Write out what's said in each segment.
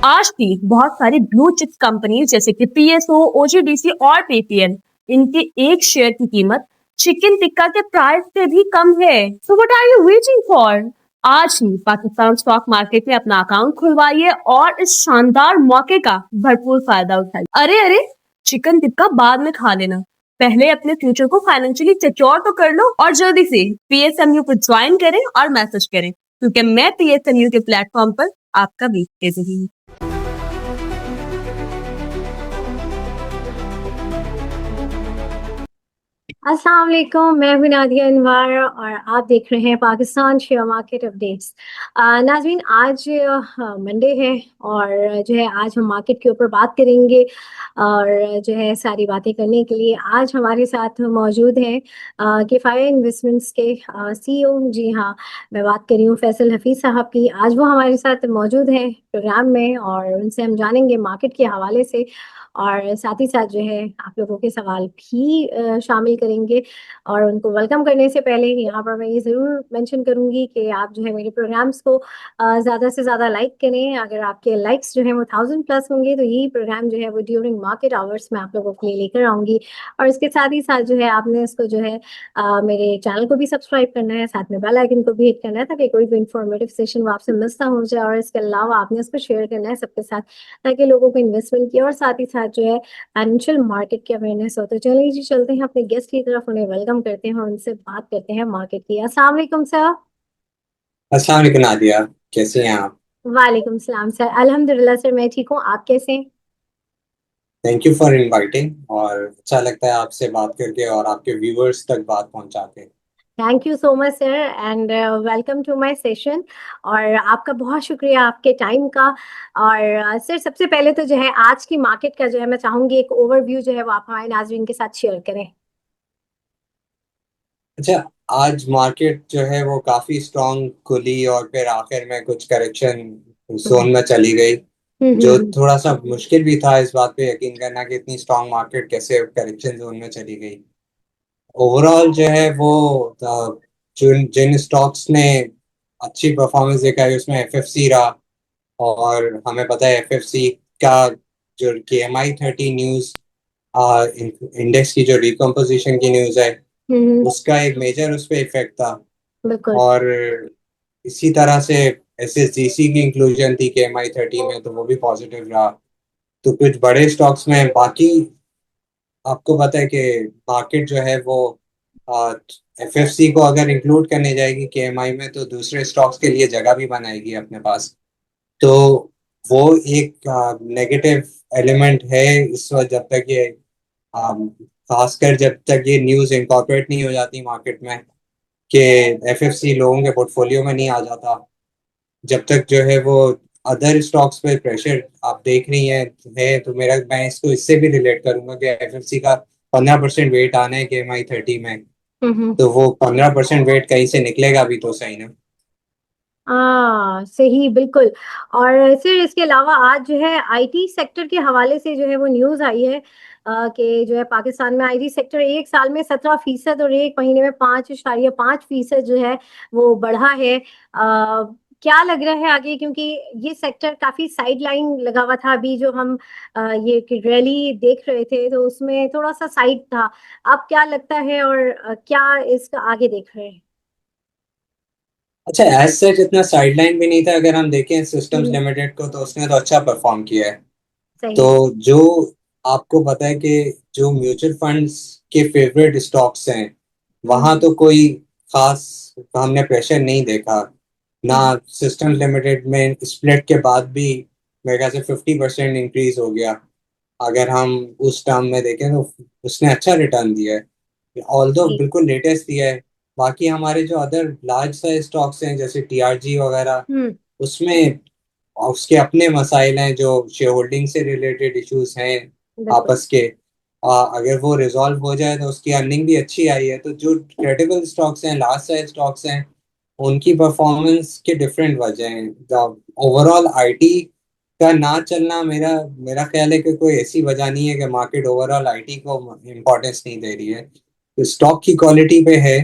आज भी बहुत सारी ब्लू चिप्स कंपनी जैसे कि पीएसओ, ओजीडीसी और पेटीएम, इनके एक शेयर की कीमत चिकन टिक्का के प्राइस से भी कम है। So what are you waiting for? आज ही पाकिस्तान स्टॉक मार्केट में अपना अकाउंट खुलवाइए और इस शानदार मौके का भरपूर फायदा उठाइए। अरे अरे, चिकन टिक्का बाद में खा लेना, पहले अपने फ्यूचर को फाइनेंशियली सिक्योर तो कर लो और जल्दी से पीएसएमयू को ज्वाइन करें और मैसेज करें, क्योंकि मैं पीएसएमयू के प्लेटफॉर्म पर आपका वेट कर रही हूँ। अस्सलाम वालेकुम, मैं हूं नादिया अनवर और आप देख रहे हैं पाकिस्तान शेयर मार्केट अपडेट्स। नाज़रीन, आज मंडे है और जो है आज हम मार्केट के ऊपर बात करेंगे और जो है सारी बातें करने के लिए आज हमारे साथ मौजूद हैं किफ़ाया इन्वेस्टमेंट्स के सीईओ। जी हाँ, मैं बात कर रही हूँ फैसल हफीज़ साहब की। आज वो हमारे साथ मौजूद हैं प्रोग्राम में और उनसे हम जानेंगे मार्केट के हवाले से और साथ ही साथ जो है आप लोगों के सवाल भी शामिल करेंगे। और उनको वेलकम करने से पहले यहाँ पर मैं ये ज़रूर मेंशन करूँगी कि आप जो है मेरे प्रोग्राम्स को ज़्यादा से ज़्यादा लाइक करें। अगर आपके लाइक्स जो है वो 1000+ होंगे तो यही प्रोग्राम जो है वो ड्यूरिंग मार्केट आवर्स में आप लोगों के लिए लेकर आऊँगी। और इसके साथ ही साथ जो है आपने इसको जो है मेरे चैनल को भी सब्सक्राइब करना है, साथ में बेल आइकन को भी हिट करना है ताकि कोई भी इंफॉर्मेटिव सेशन वो आपसे मिस ना हो जाए। और इसके अलावा आपने इसको शेयर करना है सबके साथ ताकि लोगों को इन्वेस्टमेंट की और साथ ही साथ जो है फाइनेंशियल मार्केट की अवेयरनेस हो। तो चलिए जी, चलते हैं अपने गेस्ट की तरफ, उन्हें वेलकम करते हैं और उनसे बात करते हैं मार्केट की। अस्सलाम वालेकुम सर। अस्सलाम वालेकुम नादिया, कैसे हैं आप? वालेकुम सलाम सर, अल्हम्दुलिल्लाह सर, मैं ठीक हूँ, आप कैसे हैं? थैंक यू फॉर इनवाइटिंग और अच्छा लगता है आपसे बात करके और आपके व्यूअर्स तक बात पहुंचा के। Thank you so much sir and welcome to my session. और आपका बहुत शुक्रिया आपके टाइम का। और सर सबसे पहले तो जो है आज की मार्केट का जो है मैं चाहूंगी एक ओवरव्यू जो है वो आप हमारे नाज़रीन के साथ शेयर करें। अच्छा, आज मार्केट जो है वो काफी स्ट्रांग खुली और फिर आखिर में कुछ करेक्शन हम्म जोन में चली गई, जो हम्म थोड़ा सा मुश्किल भी था इस बात पे यकीन करना कि इतनी स्ट्रांग मार्केट कैसे करेक्शन जोन में चली गई। ओवरऑल जो है वो जिन जिन स्टॉक्स ने अच्छी परफॉर्मेंस दिखाई उसमें एफएफसी रहा। और हमें पता है एफएफसी का जो KMI30 न्यूज इंडेक्स की जो रिकम्पोजिशन की न्यूज है हम्म, उसका एक मेजर उस पर इफेक्ट था। बिल्कुल। और इसी तरह से SSGC की इंक्लूजन थी KMI30 में, तो वो भी पॉजिटिव रहा। तो कुछ बड़े स्टॉक्स में बाकी आपको पता है कि मार्केट जो है वो एफएफसी को अगर इंक्लूड करने जाएगी KMI में तो दूसरे स्टॉक्स के लिए जगह भी बनाएगी अपने पास। तो वो एक नेगेटिव एलिमेंट है इस वक्त, जब तक ये खासकर जब तक ये न्यूज़ इंकॉर्पोरेट नहीं हो जाती मार्केट में कि एफएफसी लोगों के पोर्टफोलियो में नहीं आ जाता, जब तक जो है वो अदर स्टॉक्स पे प्रेशर आप देख रही हैं है। तो मैं इसको इससे भी रिलेट करूंगा कि एफएफसी का 15% वेट आना है KMI30 में। हम्म। तो वो 15% वेट कहीं से निकलेगा भी तो सही ना। हाँ सही, बिल्कुल। और फिर इसके अलावा आज जो है आईटी सेक्टर के हवाले से जो है वो न्यूज़ आई है कि जो है पाकिस्तान में आईटी सेक्टर एक साल में 17% और एक महीने में 5.5% जो है वो बढ़ा है। क्या लग रहा है आगे, क्योंकि ये सेक्टर काफी साइड लाइन लगा हुआ था। अभी जो हम ये रैली देख रहे थे तो उसमें थोड़ा सा साइड था। अब क्या लगता है और क्या इसका आगे देख रहे हैं? अच्छा, एज सच इतना साइडलाइन भी नहीं था। अगर हम देखें सिस्टम्स हम्म, लिमिटेड को तो उसने तो अच्छा परफॉर्म किया है। तो सही। जो आपको पता है कि जो म्यूचुअल फंड्स के फेवरेट स्टॉक्स हैं वहां हम्म तो कोई खास हमने प्रेशर नहीं देखा ना। हम्म सिस्टम लिमिटेड में स्प्लिट के बाद भी मेरे ख्याल से 50% इंक्रीज हो गया। अगर हम उस टर्म में देखें तो उसने अच्छा रिटर्न दिया है, ऑल्दो जी। बिल्कुल लेटेस्ट दिया है। बाकी हमारे जो अदर लार्ज साइज स्टॉक्स हैं जैसे TRG वगैरह, हम्म, उसमें उसके अपने मसाइल हैं, जो शेयर होल्डिंग से रिलेटेड इश्यूज हैं बिल्कुल। आपस के। अगर वो रिजॉल्व हो जाए तो उसकी अर्निंग भी अच्छी आई है। तो जो क्रेडिबल स्टॉक्स हैं, लार्ज साइज स्टॉक्स हैं, उनकी परफॉर्मेंस के डिफरेंट वजह हैं। ओवरऑल आईटी का ना चलना, मेरा मेरा ख्याल है कि कोई ऐसी वजह नहीं है कि मार्केट ओवरऑल आईटी को इम्पोर्टेंस नहीं दे रही है। तो स्टॉक की क्वालिटी पे है।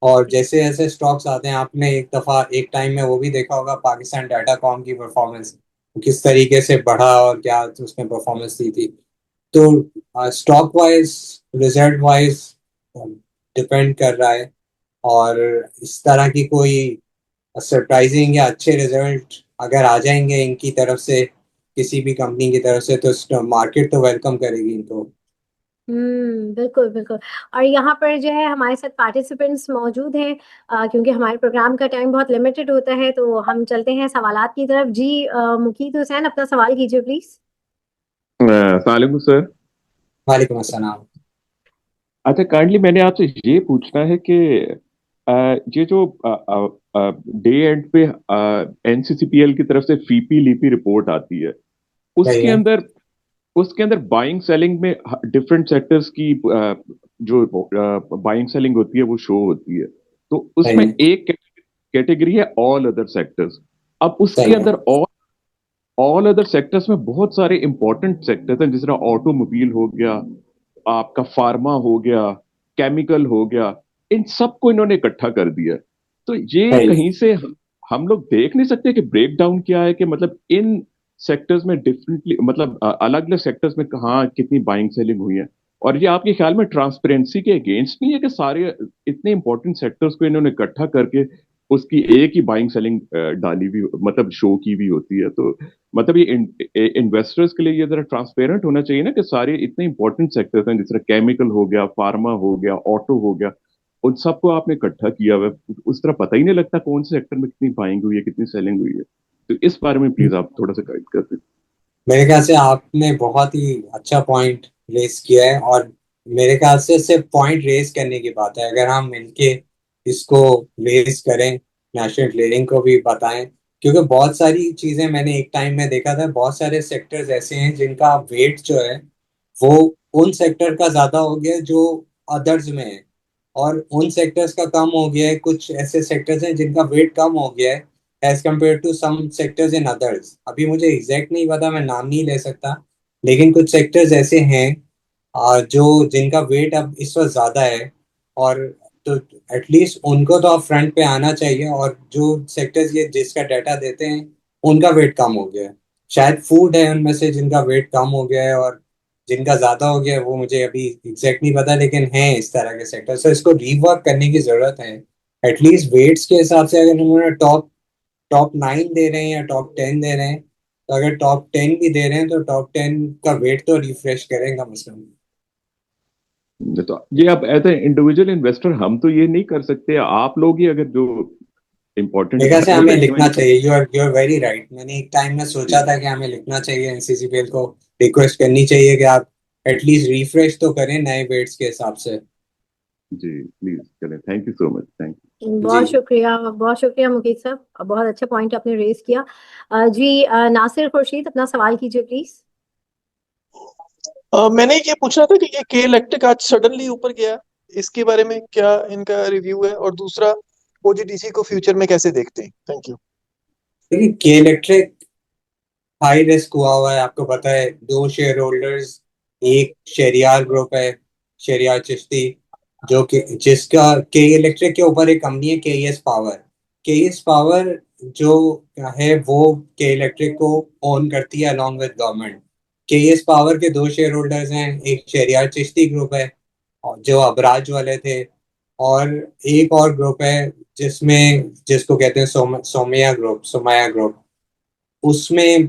और जैसे जैसे स्टॉक्स आते हैं, आपने एक दफा एक टाइम में वो भी देखा होगा पाकिस्तान डाटाकॉम की परफॉर्मेंस किस तरीके से बढ़ा और क्या उसने परफॉर्मेंस दी थी। तो stock wise, result wise depend कर रहा है। और इस तरह की कोई सरप्राइजिंग या अच्छे रिजल्ट अगर आ जाएंगे इनकी तरफ से, किसी भी कंपनी की तरफ से, तो मार्केट तो वेलकम करेगी इनको। बिल्कुल बिल्कुल। और यहाँ पर जो है हमारे साथ पार्टिसिपेंट्स मौजूद हैं, क्योंकि हमारे प्रोग्राम का टाइम बहुत लिमिटेड होता है, तो हम चलते हैं सवालात की तरफ। जी मुकीत हुसैन, अपना सवाल कीजिए प्लीज। सलाम सर। वालेकुम अस्सलाम। अच्छा, काइंडली मैंने आपसे ये पूछना है कि ये जो डे एंड पे एनसीसीपीएल की तरफ से फीपी लीपी रिपोर्ट आती है, सही उसके है। अंदर उसके अंदर बाइंग सेलिंग में डिफरेंट सेक्टर्स की जो बाइंग सेलिंग होती है वो शो होती है। तो सही उसमें है। एक कैटेगरी है ऑल अदर सेक्टर्स। अब उसके सही है। अंदर ऑल अदर सेक्टर्स में बहुत सारे इंपॉर्टेंट सेक्टर्स हैं, जिस तरह ऑटोमोबाइल हो गया, आपका फार्मा हो गया, केमिकल हो गया। इन सबको इन्होंने इकट्ठा कर दिया। तो ये सही है। कहीं से हम लोग देख नहीं सकते कि ब्रेक डाउन क्या है, कि मतलब इन सेक्टर्स में डिफरेंटली, मतलब अलग अलग सेक्टर्स में कहाँ कितनी बाइंग सेलिंग हुई है। और ये आपके ख्याल में ट्रांसपेरेंसी के अगेंस्ट नहीं है कि सारे इतने इंपॉर्टेंट सेक्टर्स को इन्होंने इकट्ठा करके उसकी एक ही बाइंग सेलिंग डाली भी, मतलब शो की भी होती है। तो मतलब ये इन्वेस्टर्स के लिए ये जरा ट्रांसपेरेंट होना चाहिए ना, कि सारे इतने इंपॉर्टेंट सेक्टर्स हैं, जिस तरह केमिकल हो गया, फार्मा हो गया, ऑटो हो गया, उन सबको आपने इकट्ठा किया हुआ है। उस तरह पता ही नहीं लगता कौन से सेक्टर में कितनी बाइंग हुई है, कितनी सेलिंग हुई है। तो इस बारे में प्लीज आप थोड़ा सा गाइड कर दें। मेरे ख्याल से आपने बहुत ही अच्छा पॉइंट रेस किया है। और मेरे ख्याल से सिर्फ पॉइंट रेस करने की बात है, अगर हम मिलके इसको रेस करें, नेशनल क्लियरिंग को भी बताएं। क्योंकि बहुत सारी चीजें मैंने एक टाइम में देखा था, बहुत सारे सेक्टर्स ऐसे हैं जिनका वेट जो है वो उन सेक्टर का ज्यादा हो गया है जो अदर्स में है, और उन सेक्टर्स का कम हो गया है। कुछ ऐसे सेक्टर्स हैं जिनका वेट कम हो गया है as compared to some sectors in others. अभी मुझे एग्जैक्ट नहीं पता, मैं नाम नहीं ले सकता, लेकिन कुछ सेक्टर्स ऐसे हैं जो जिनका वेट अब इस वक्त ज्यादा है। और तो एटलीस्ट उनको तो अब फ्रंट पे आना चाहिए। और जो सेक्टर्स ये जिसका डाटा देते हैं उनका वेट कम हो गया है। शायद फूड है उनमें से जिनका वेट कम हो गया है, और जिनका ज्यादा हो गया है वो मुझे अभी एग्जैक्ट नहीं पता, लेकिन हैं इस तरह के सेक्टर। तो इसको रीवर्क करने की जरूरत है। एटलीस्ट वेट्स के हिसाब से अगर उन्होंने टॉप टॉप 9 दे रहे हैं या टॉप 10 दे रहे हैं, तो अगर टॉप 10 भी दे रहे हैं तो टॉप 10 का वेट तो रिफ्रेश करेंगे कम से कम। तो ये अब एज ए इंडिविजुअल इन्वेस्टर हम तो ये नहीं कर सकते। आप लोग ही अगर जो इंपॉर्टेंट मेरे ख्याल से इकट्ठे हमें बैठे हुए लिखना हैं। चाहिए। You are very right. मैंने एक टाइम में सोचा था कि हमें लिखना चाहिए, एनसीसीपीएल को रिक्वेस्ट करनी चाहिए कि आप एटलीस्ट रिफ्रेश तो करें नए वेट्स के हिसाब से। जी प्लीज करें। Thank you so much. Thank जी। बहुत शुक्रिया मुकीत साहब, बहुत अच्छा पॉइंट आपने रेज किया। जी नासिर खुर्शीद, अपना सवाल कीजिए प्लीज। मैंने ये पूछना था कि ये के इलेक्ट्रिक आज सडनली ऊपर गया, इसके बारे में क्या इनका रिव्यू है, और दूसरा ओजीडीसी को फ्यूचर में कैसे देखते हैं? Thank you. देखिए, के इलेक्ट्रिक हाई रिस्क हुआ है। आपको पता है, दो शेयर होल्डर्स, एक शेरियार ग्रुप है, शेरियार चिश्ती, जो कि जिसका के इलेक्ट्रिक के ऊपर एक कंपनी है केएस पावर। केएस पावर जो है वो के इलेक्ट्रिक को ओन करती है along with government. KS power के दो शेयर होल्डर्स हैं, एक शेरियार चिश्ती ग्रुप है और जो अबराज वाले थे, और एक और ग्रुप है जिसमें जिसको कहते हैं सोमया ग्रुप, सोमाया ग्रुप। उसमें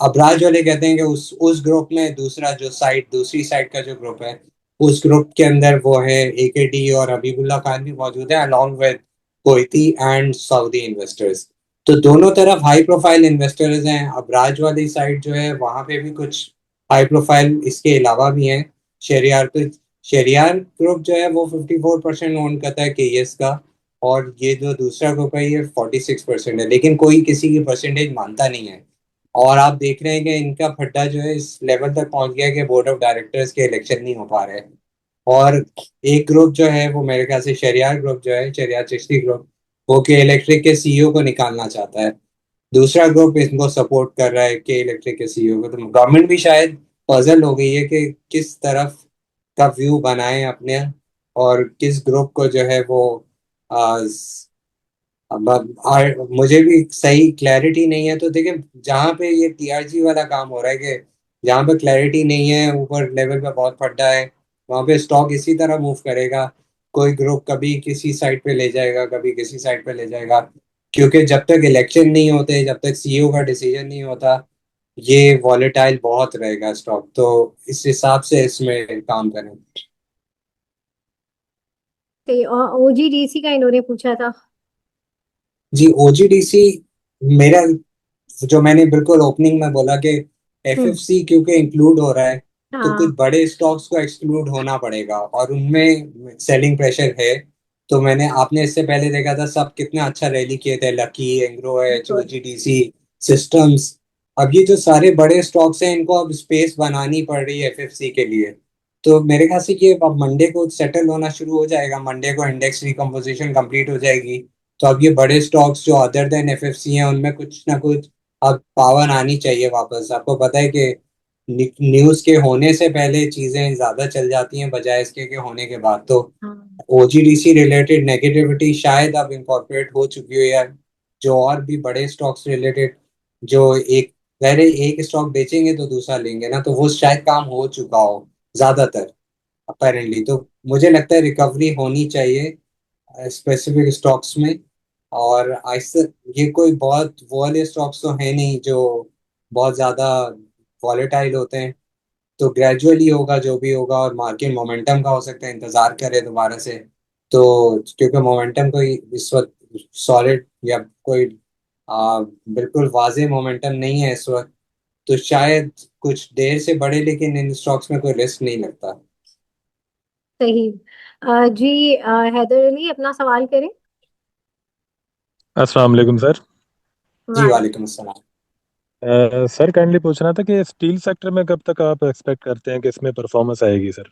अबराज वाले कहते हैं कि उस ग्रुप में दूसरा जो साइड, दूसरी साइड का जो ग्रुप है, उस ग्रुप के अंदर वो है एकेटी और हबीबुल्ला खान भी मौजूद है along with Kuwaiti and Saudi investors. तो दोनों तरफ हाई प्रोफाइल इन्वेस्टर्स हैं। अबराज वाली साइड जो है वहां पे भी कुछ हाई प्रोफाइल इसके अलावा भी हैं। शेरियार तो शेरियार ग्रुप जो है वो 54% ओन करता है केएस का, और ये जो दूसरा ग्रुप है ये 46% है, लेकिन कोई किसी की परसेंटेज मानता नहीं है। और आप देख रहे हैं कि इनका फड्डा जो है इस लेवल तक पहुंच गया है कि बोर्ड ऑफ डायरेक्टर्स के इलेक्शन नहीं हो पा रहे हैं। और एक ग्रुप जो है वो मेरे ख्याल से शरियार ग्रुप जो है, शरियार चिश्ती ग्रुप, वो के इलेक्ट्रिक के सीईओ को निकालना चाहता है। दूसरा ग्रुप इनको सपोर्ट कर रहा है के इलेक्ट्रिक के सीईओ को। तो गवर्नमेंट भी शायद पजल हो गई है कि किस तरफ का व्यू बनाए अपने, और किस ग्रुप को जो है वो मुझे भी सही क्लैरिटी नहीं है, तो देखिए जहाँ पे ये टीआरजी वाला काम हो रहा है कि जहाँ पे क्लैरिटी नहीं है, ऊपर लेवल पे बहुत फटा है, वहाँ पे स्टॉक इसी तरह मूव करेगा। कोई ग्रुप कभी किसी साइड पे ले जाएगा, कभी किसी साइड पे ले जाएगा, क्योंकि जब तक इलेक्शन नहीं होते, जब तक सीईओ का डिसीजन नहीं होता, ये वॉलेटाइल बहुत रहेगा स्टॉक। तो इस हिसाब से इसमें काम करें। तो ओजीडीसी का इन्होंने पूछा था। जी, ओजीडीसी, मेरा जो मैंने बिल्कुल ओपनिंग में बोला कि हम्म। एफएफसी क्योंकि इंक्लूड हो रहा है, तो कुछ हाँ। बड़े स्टॉक्स को एक्सक्लूड होना पड़ेगा और उनमें सेलिंग प्रेशर है। तो मैंने आपने इससे पहले देखा था सब कितना अच्छा रैली किए थे, लकी, एंग्रो एच, बिल्कुल। OGDC, systems. अब ये जो सारे बड़े स्टॉक्स हैं, इनको अब स्पेस बनानी पड़ रही है एफएफसी के लिए। तो मेरे ख्याल से ये अब मंडे को सेटल होना शुरू हो जाएगा, मंडे को इंडेक्स रिकम्पोजिशन कंप्लीट हो जाएगी। तो अब ये बड़े स्टॉक्स जो अदर देन एफएफसी हैं, उनमें कुछ ना कुछ अब पावर आनी चाहिए वापस। आपको पता है कि न्यूज के होने से पहले चीजें ज्यादा चल जाती हैं बजाय इसके के होने के बाद। तो हाँ। ओजीडीसी रिलेटेड नेगेटिविटी शायद अब इंकॉर्पोरेट हो चुकी हो, या जो और भी बड़े स्टॉक्स रिलेटेड, जो एक पहले एक स्टॉक बेचेंगे तो दूसरा लेंगे ना, तो वो शायद काम हो चुका हो ज्यादातर अपेरेंटली। तो मुझे लगता है रिकवरी होनी चाहिए स्पेसिफिक स्टॉक्स में। और ऐसे ये कोई बहुत वो वाले स्टॉक्स तो है नहीं जो बहुत ज्यादा वॉलेटाइल होते हैं। तो ग्रेजुअली होगा जो भी होगा, और मार्केट मोमेंटम का हो सकता है इंतजार करे दोबारा से। तो क्योंकि मोमेंटम कोई इस वक्त सॉलिड या कोई बिल्कुल वाजे मोमेंटम नहीं है इस वक्त, तो शायद कुछ देर से बढ़े, लेकिन इन स्टॉक्स में कोई रिस्क नहीं लगता। सही। जी, हैदर अली अपना सवाल करें। अस्सलाम वालेकुम सर। जी, वाले। वालेकुम अस्सलाम। सर काइंडली पूछना था कि स्टील सेक्टर में कब तक आप एक्सपेक्ट करते हैं कि इसमें परफॉर्मेंस आएगी सर?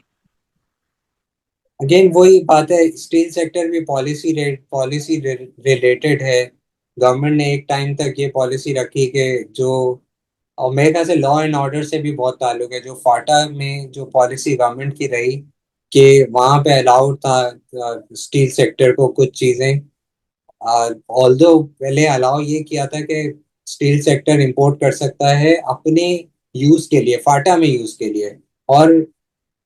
अगेन वही बात है, स्टील सेक्टर भी पॉलिसी रिलेटेड है। गवर्नमेंट ने एक टाइम तक ये पॉलिसी रखी कि जो, और मेरे ख्याल से लॉ एंड ऑर्डर से भी बहुत ताल्लुक है, जो फाटा में जो पॉलिसी गवर्नमेंट की रही कि वहां पे अलाउड था स्टील सेक्टर को कुछ चीजें। ऑल्दो पहले अलाउ ये किया था कि स्टील सेक्टर इंपोर्ट कर सकता है अपने यूज के लिए, फाटा में यूज के लिए। और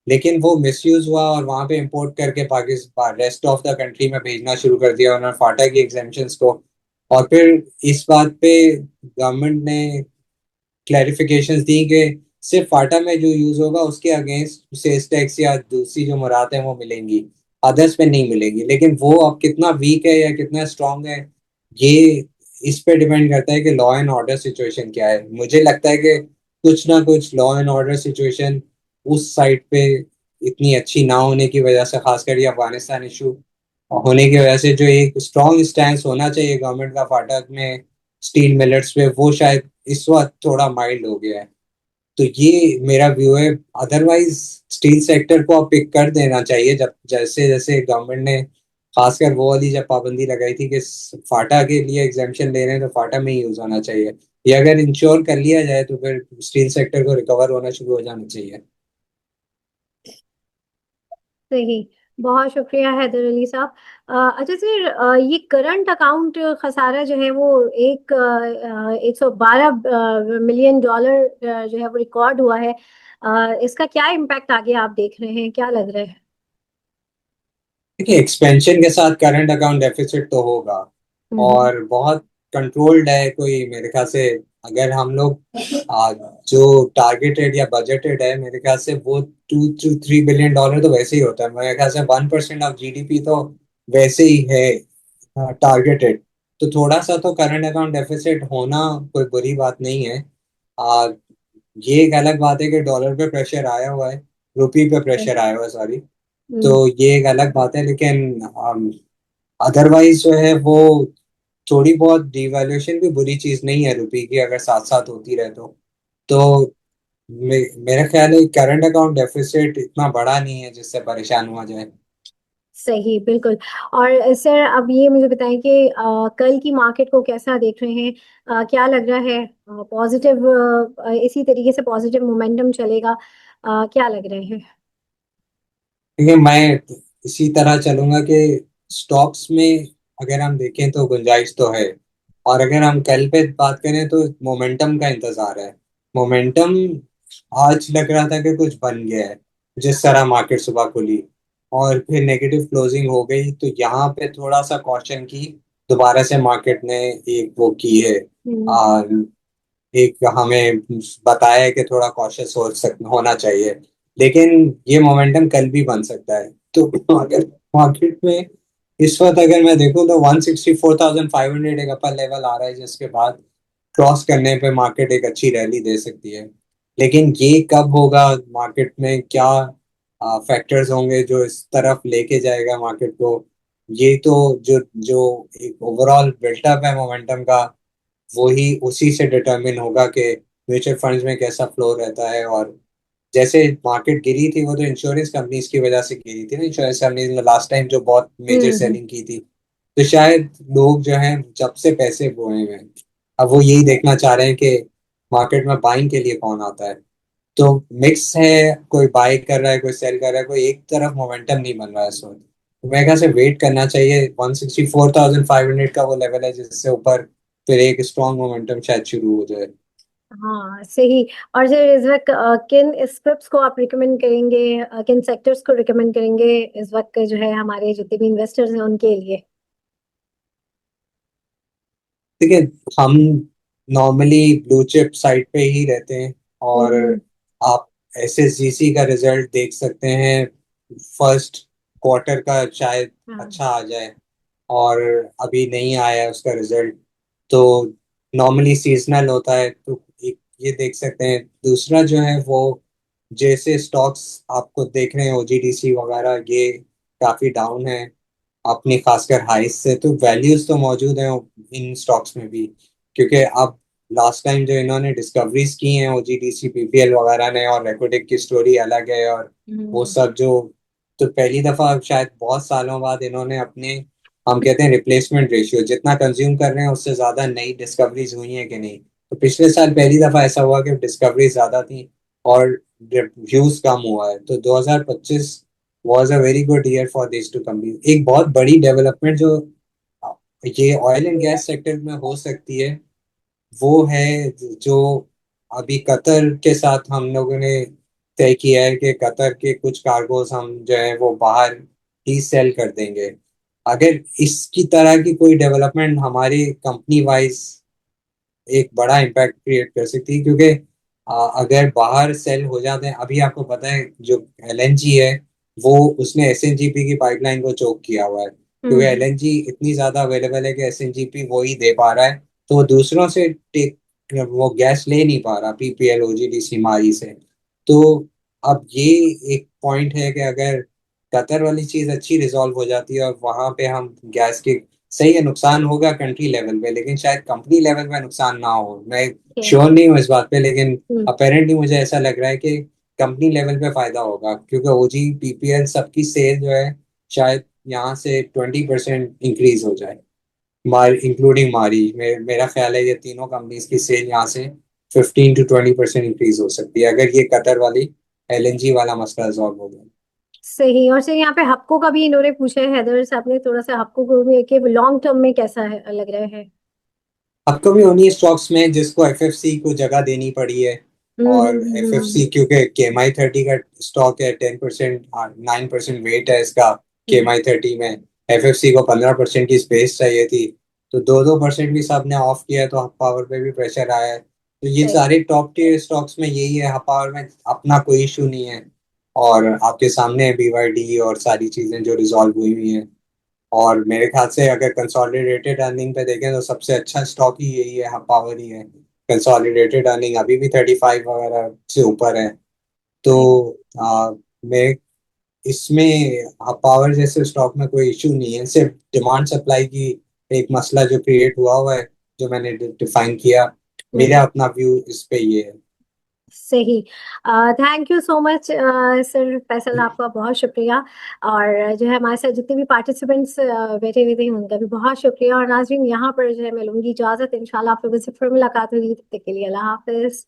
लेकिन वो मिसयूज हुआ और वहां पे इंपोर्ट करके Pakistan rest of the country में भेजना शुरू कर दिया उन्होंने फाटा की एग्जेम्पशंस को। और फिर इस बात पे गवर्नमेंट ने क्लैरिफिकेशंस दी कि सिर्फ फाटा में जो यूज होगा उसके अगेंस्ट सेल्स टैक्स या दूसरी जो मुरादें वो मिलेंगी, अदर्स पे नहीं मिलेंगी। लेकिन वो अब कितना वीक है या कितना स्ट्रांग है, ये इस पे डिपेंड करता है कि लॉ एंड ऑर्डर सिचुएशन क्या है। मुझे लगता है कि कुछ ना कुछ लॉ एंड ऑर्डर सिचुएशन उस साइड पे इतनी अच्छी ना होने की वजह से, खासकर ये अफगानिस्तान इशू होने की वजह से, जो एक स्ट्रांग स्टैंड होना चाहिए गवर्नमेंट का फाटक में स्टील मिलर्स पे, वो शायद इस वक्त थोड़ा माइल्ड हो गया है। तो ये मेरा व्यू है। अदरवाइज स्टील सेक्टर को अब पिक कर देना चाहिए, जब जैसे जैसे गवर्नमेंट ने खासकर वो वाली जब पाबंदी लगाई थी कि फाटा के लिए एग्जामेशन ले रहे हैं तो फाटा में ही यूज होना चाहिए। ये अगर इंश्योर कर लिया जाए तो फिर स्टील सेक्टर को रिकवर होना शुरू हो जाना चाहिए। सही। बहुत शुक्रिया हैदर अली साहब। अच्छा सर, ये करंट अकाउंट खसारा जो है वो 112 मिलियन डॉलर जो है वो रिकॉर्ड हुआ है। इसका क्या इम्पैक्ट आगे आप देख रहे हैं, क्या लग रहा है? देखिए, एक्सपेंशन के साथ करंट अकाउंट डेफिसिट तो होगा, हम्म। और बहुत कंट्रोल्ड है। कोई मेरे ख्याल से अगर हम लोग जो टारगेटेड या बजटेड है, मेरे ख्याल से वो 2 to 3 बिलियन डॉलर तो वैसे ही होता है। मेरे ख्याल से 1% ऑफ जीडीपी तो वैसे ही है टारगेटेड। तो थोड़ा सा तो करंट अकाउंट डेफिसिट होना कोई बुरी बात नहीं है। आ, ये एक अलग बात है कि डॉलर पे प्रेशर आया हुआ है, रुपी पे प्रेशर आया हुआ है, सॉरी। तो हम्म। ये एक अलग बात है, लेकिन अदरवाइज जो है वो थोड़ी बहुत डिवैल्यूएशन भी बुरी चीज नहीं है रुपए की, अगर साथ साथ होती रहे तो मेरा ख्याल है करंट अकाउंट डेफिसिट इतना बड़ा नहीं है जिससे परेशान हुआ जाए। सही, बिल्कुल। और सर अब ये मुझे बताएं कि कल की मार्केट को कैसा देख रहे हैं? क्या लग रहा है? पॉजिटिव, इसी तरीके से पॉजिटिव मोमेंटम चलेगा? क्या लग रहे हैं? देखिए, मैं इसी तरह चलूंगा कि स्टॉक्स में अगर हम देखें तो गुंजाइश तो है। और अगर हम कल पे बात करें तो मोमेंटम का इंतजार है। मोमेंटम आज लग रहा था कि कुछ बन गया है, जिस तरह मार्केट सुबह खुली और फिर नेगेटिव क्लोजिंग हो गई, तो यहाँ पे थोड़ा सा कॉशन की दोबारा से मार्केट ने एक वो की है। आ, एक हमें बताया है कि थोड़ा कॉशियस होना चाहिए। लेकिन ये मोमेंटम कल भी बन सकता है। तो अगर मार्केट में इस वक्त अगर मैं देखूं तो 164,500 एक अपर लेवल आ रहा है, जिसके बाद क्रॉस करने पे मार्केट एक अच्छी रैली दे सकती है। लेकिन ये कब होगा, मार्केट में क्या फैक्टर्स होंगे जो इस तरफ लेके जाएगा मार्केट को, ये तो जो जो एक ओवरऑल बिल्टअप है मोमेंटम का, वो ही उसी से डिटरमिन होगा कि म्यूचुअल फंड्स में कैसा फ्लो रहता है। और जैसे मार्केट गिरी थी वो तो इंश्योरेंस कंपनीज की वजह से गिरी थी ना, इंश्योरेंस कंपनीज ने लास्ट टाइम जो बहुत मेजर सेलिंग की थी। तो शायद लोग जो हैं जब से पैसे बोए हुए हैं, अब वो यही देखना चाह रहे हैं कि मार्केट में बाइंग के लिए कौन आता है। तो मिक्स है, कोई बाय कर रहा है, कोई सेल कर रहा है, कोई एक तरफ मोमेंटम नहीं बन रहा है इस वक्त। तो मेरे ख्याल से वेट करना चाहिए। 164,500 का वो लेवल है जिससे ऊपर फिर एक स्ट्रॉन्ग मोमेंटम शायद शुरू हो जाए। हाँ सही। और सर इस वक्त किन स्क्रिप्ट्स को आप रिकमेंड करेंगे, किन सेक्टर्स को रिकमेंड करेंगे इस वक्त जो है हमारे जितने भी इन्वेस्टर्स हैं उनके लिए? ठीक है, हम नॉर्मली ब्लू चिप साइड पे ही रहते हैं। और हम्म। आप एसएसजीसी का रिजल्ट देख सकते हैं, फर्स्ट क्वार्टर का शायद हाँ। अच्छा आ जाए, और अभी नहीं आया है उसका रिजल्ट। तो नॉर्मली सीजनल होता है, तो एक ये देख सकते हैं। दूसरा जो है वो जैसे स्टॉक्स आपको देख रहे हैं ओजीडीसी वगैरह, ये काफी डाउन है अपनी खासकर हाइस से। तो वैल्यूज तो मौजूद हैं इन स्टॉक्स में भी, क्योंकि अब लास्ट टाइम जो इन्होंने डिस्कवरीज की हैं ओजीडीसी पीपीएल वगैरह ने, और रेकोडेक की स्टोरी अलग है, और वो हम्म। सब जो, तो पहली दफा शायद बहुत सालों बाद इन्होंने अपने, हम कहते हैं रिप्लेसमेंट रेशियो, जितना कंज्यूम कर रहे हैं उससे ज्यादा नई डिस्कवरीज हुई हैं कि नहीं। तो पिछले साल पहली दफा ऐसा हुआ कि डिस्कवरीज ज्यादा थी और व्यूज कम हुआ है। तो 2025 was a very good year for these two companies। एक बहुत बड़ी डेवलपमेंट जो ये ऑयल एंड गैस सेक्टर में हो सकती है, वो है जो अभी कतर के साथ हम लोगों ने तय किया है कि कतर के कुछ कार्गोज हम जो है वो बाहर ही सेल कर देंगे। अगर इसकी तरह की कोई डेवलपमेंट हमारी कंपनी वाइज एक बड़ा इम्पैक्ट क्रिएट कर सकती है, क्योंकि अगर बाहर सेल हो जाते हैं, अभी आपको पता है जो एलएनजी है वो उसने एसएनजीपी की पाइपलाइन को चोक किया हुआ है, क्योंकि हम्म। एलएनजी इतनी ज्यादा अवेलेबल है कि एसएनजीपी वो ही दे पा रहा है। तो वो दूसरों से टेक वो गैस ले नहीं पा रहा पीपीएल ओजीडीसी मारी से। तो अब ये एक पॉइंट है कि अगर कतर वाली चीज अच्छी रिजॉल्व हो जाती है और वहां पे हम गैस की, सही है नुकसान होगा कंट्री लेवल पे, लेकिन शायद कंपनी लेवल पे नुकसान ना हो। मैं ठीक श्योर नहीं हूँ इस बात पे, लेकिन है। अपेरेंटली मुझे ऐसा लग रहा है कि कंपनी लेवल पे फायदा होगा, क्योंकि ओजी पीपीएल सबकी सेल जो है शायद यहाँ से 20% इंक्रीज हो जाए, इंक्लूडिंग मारी। मेरा ख्याल है ये तीनों कंपनीज की सेल यहाँ से 15 to 20% इंक्रीज हो सकती है, अगर ये कतर वाली एलएनजी वाला मसला रिजॉल्व हो गया। सही। और सर यहाँ पे हपको का भी इन्होंने पूछा है, हैदर साहब ने थोड़ा सा हपको को भी कि लॉन्ग टर्म में कैसा है लग रहा है? आपको भी उन्हीं स्टॉक्स में जिसको एफएफसी को जगह देनी पड़ी है। और एफएफसी क्योंकि केएमआई 30 का स्टॉक है, 10% 9% वेट है इसका केएमआई 30 में, एफएफसी को 15% की स्पेस चाहिए थी। तो 2-2% भी सबने ऑफ किया, तो हब पावर पे भी प्रेशर आया है। तो ये सही। सारे टॉप टियर स्टॉक्स में यही है, हब पावर में अपना कोई इशू नहीं है। और आपके सामने है बीवाईडी और सारी चीजें जो रिजॉल्व हुई हुई हैं। और मेरे ख्याल से अगर कंसोलिडेटेड अर्निंग पे देखें तो सबसे अच्छा स्टॉक ही यही है, हाँ पावर ही है। कंसोलिडेटेड अर्निंग अभी भी 35 वगैरह से ऊपर है। तो सही। मैं इसमें हाँ पावर जैसे स्टॉक में कोई इशू नहीं है, सिर्फ डिमांड सप्लाई की एक मसला जो क्रिएट हुआ है, जो मैंने डिफाइन किया। मेरा अपना व्यू इस पे ये है। सही। Thank you so much sir Faisal, आपका बहुत शुक्रिया। और जो है हमारे साथ जितने भी पार्टिसिपेंट्स बैठे हुए थे उनका भी बहुत शुक्रिया। और नाज़रीन यहाँ पर जो है मैं लूंगी इजाजत, इंशाल्लाह आप लोगों से फिर मुलाकात होगी, तब तक के लिए अल्लाह हाफिज।